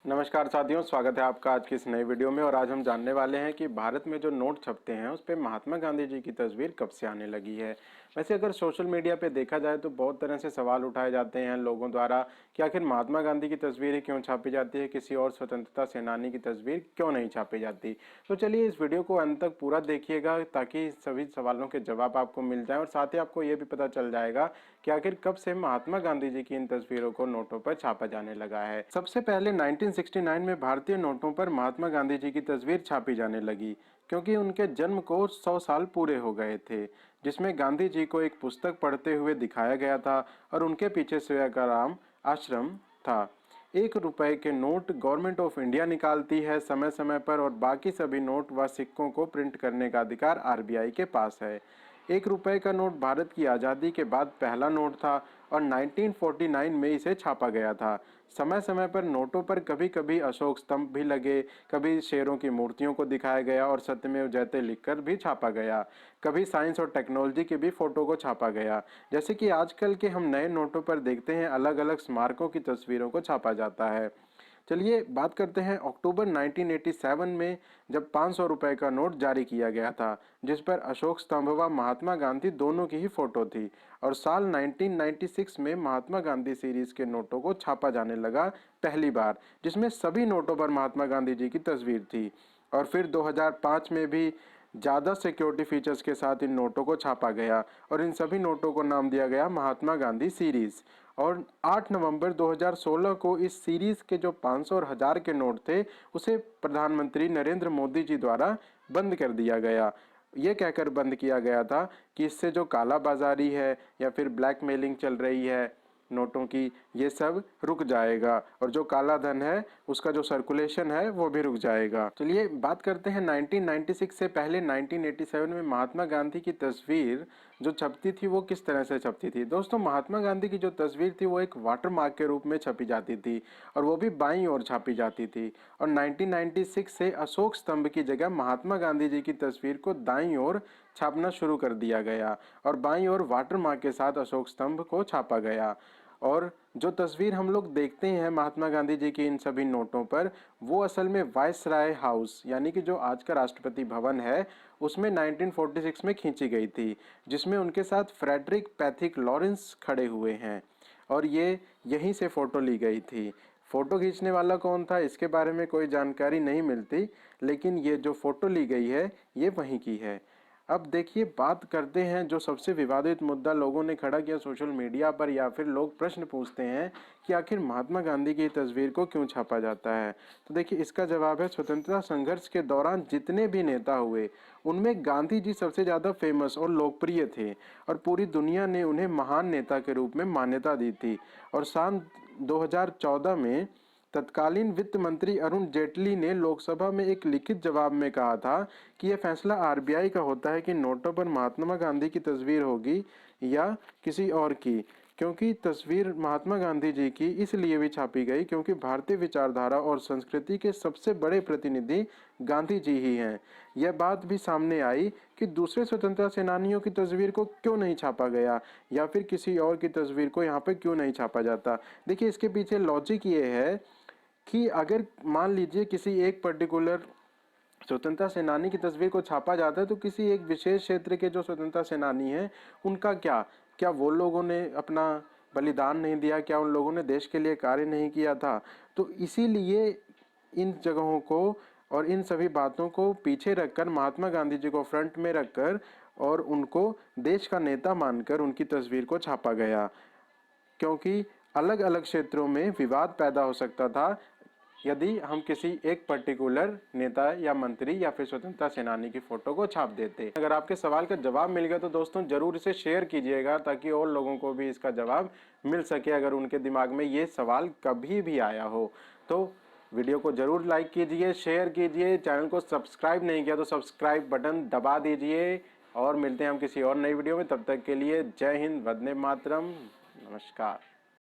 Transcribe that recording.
नमस्कार साथियों, स्वागत है आपका आज की इस नई वीडियो में। और आज हम जानने वाले हैं कि भारत में जो नोट छपते हैं उस पे महात्मा गांधी जी की तस्वीर कब से आने लगी है। वैसे अगर सोशल मीडिया पे देखा जाए तो बहुत तरह से सवाल उठाए जाते हैं लोगों द्वारा कि आखिर महात्मा गांधी की तस्वीर क्यों छापी जाती है, किसी और स्वतंत्रता सेनानी की तस्वीर क्यों नहीं छापी जाती। तो चलिए इस वीडियो को अंत तक पूरा देखिएगा ताकि सभी सवालों के जवाब आपको मिल जाए और साथ ही आपको ये भी पता चल जाएगा कि आखिर कब से महात्मा गांधी जी की इन तस्वीरों को नोटों पर छापा जाने लगा है। सबसे पहले 1969 में भारतीय नोटों पर महात्मा गांधी जी की तस्वीर छापी जाने लगी क्योंकि उनके जन्म को 100 साल पूरे हो गए थे, जिसमें गांधी जी को एक पुस्तक पढ़ते हुए दिखाया गया था और उनके पीछे सेवाग्राम आश्रम था। 1 रुपए के नोट गवर्नमेंट ऑफ इंडिया निकालती है समय समय पर और बाकी सभी नोट व सिक्कों को प्रिंट करने का अधिकार आरबीआई के पास है। 1 रुपए का नोट भारत की आज़ादी के बाद पहला नोट था और 1949 में इसे छापा गया था। समय समय पर नोटों पर कभी कभी अशोक स्तंभ भी लगे, कभी शेरों की मूर्तियों को दिखाया गया और सत्यमेव जयते लिखकर भी छापा गया। कभी साइंस और टेक्नोलॉजी के भी फोटो को छापा गया, जैसे कि आजकल के हम नए नोटों पर देखते हैं अलग अलग स्मारकों की तस्वीरों को छापा जाता है। चलिए बात करते हैं अक्टूबर 1987 में, जब 500 रुपए का नोट जारी किया गया था जिस पर अशोक स्तंभ व महात्मा गांधी दोनों की ही फोटो थी। और साल 1996 में महात्मा गांधी सीरीज के नोटों को छापा जाने लगा पहली बार, जिसमें सभी नोटों पर महात्मा गांधी जी की तस्वीर थी। और फिर 2005 में भी ज़्यादा सिक्योरिटी फीचर्स के साथ इन नोटों को छापा गया और इन सभी नोटों को नाम दिया गया महात्मा गांधी सीरीज। और 8 नवंबर 2016 को इस सीरीज के जो 500 और 1000 के नोट थे उसे प्रधानमंत्री नरेंद्र मोदी जी द्वारा बंद कर दिया गया। ये कहकर बंद किया गया था कि इससे जो काला बाजारी है या फिर ब्लैकमेलिंग चल रही है नोटों की, ये सब रुक जाएगा और जो काला धन है उसका जो सर्कुलेशन है वो भी रुक जाएगा। चलिए बात करते हैं 1996 से पहले 1987 में महात्मा गांधी की तस्वीर जो छपती थी वो किस तरह से छपती थी। दोस्तों, महात्मा गांधी की जो तस्वीर थी वो एक वाटर मार्क के रूप में छपी जाती थी और वो भी बाईं ओर छापी जाती थी। और 1996 से अशोक स्तंभ की जगह महात्मा गांधी जी की तस्वीर को दाईं ओर छापना शुरू कर दिया गया और बाईं ओर वाटर मार्क के साथ अशोक स्तंभ को छापा गया। और जो तस्वीर हम लोग देखते हैं महात्मा गांधी जी की इन सभी नोटों पर, वो असल में वायसराय हाउस यानी कि जो आज का राष्ट्रपति भवन है उसमें 1946 में खींची गई थी, जिसमें उनके साथ फ्रेडरिक पैथिक लॉरेंस खड़े हुए हैं और ये यहीं से फ़ोटो ली गई थी। फ़ोटो खींचने वाला कौन था इसके बारे में कोई जानकारी नहीं मिलती, लेकिन ये जो फ़ोटो ली गई है ये वहीं की है। अब देखिए बात करते हैं जो सबसे विवादित मुद्दा लोगों ने खड़ा किया सोशल मीडिया पर, या फिर लोग प्रश्न पूछते हैं कि आखिर महात्मा गांधी की तस्वीर को क्यों छापा जाता है। तो देखिए इसका जवाब है, स्वतंत्रता संघर्ष के दौरान जितने भी नेता हुए उनमें गांधी जी सबसे ज़्यादा फेमस और लोकप्रिय थे और पूरी दुनिया ने उन्हें महान नेता के रूप में मान्यता दी थी। और सन 2014 में तत्कालीन वित्त मंत्री अरुण जेटली ने लोकसभा में एक लिखित जवाब में कहा था कि यह फैसला आरबीआई का होता है कि नोटों पर महात्मा गांधी की तस्वीर होगी या किसी और की, क्योंकि तस्वीर महात्मा गांधी जी की इसलिए भी छापी गई क्योंकि भारतीय विचारधारा और संस्कृति के सबसे बड़े प्रतिनिधि गांधी जी ही हैं। यह बात भी सामने आई कि दूसरे स्वतंत्रता सेनानियों की तस्वीर को क्यों नहीं छापा गया या फिर किसी और की तस्वीर को यहाँ पे क्यों नहीं छापा जाता। देखिए इसके पीछे लॉजिक ये है कि अगर मान लीजिए किसी एक पर्टिकुलर स्वतंत्रता सेनानी की तस्वीर को छापा जाता है तो किसी एक विशेष क्षेत्र के जो स्वतंत्रता सेनानी हैं उनका क्या क्या वो लोगों ने अपना बलिदान नहीं दिया, क्या उन लोगों ने देश के लिए कार्य नहीं किया था। तो इसीलिए इन जगहों को और इन सभी बातों को पीछे रखकर महात्मा गांधी जी को फ्रंट में रखकर और उनको देश का नेता मानकर उनकी तस्वीर को छापा गया, क्योंकि अलग अलग क्षेत्रों में विवाद पैदा हो सकता था यदि हम किसी एक पर्टिकुलर नेता या मंत्री या फिर स्वतंत्रता सेनानी की फोटो को छाप देते। अगर आपके सवाल का जवाब मिल गया तो दोस्तों जरूर इसे शेयर कीजिएगा ताकि और लोगों को भी इसका जवाब मिल सके अगर उनके दिमाग में ये सवाल कभी भी आया हो। तो वीडियो को जरूर लाइक कीजिए, शेयर कीजिए, चैनल को सब्सक्राइब नहीं किया तो सब्सक्राइब बटन दबा दीजिए और मिलते हैं हम किसी और नई वीडियो में। तब तक के लिए जय हिंद, वंदे मातरम, नमस्कार।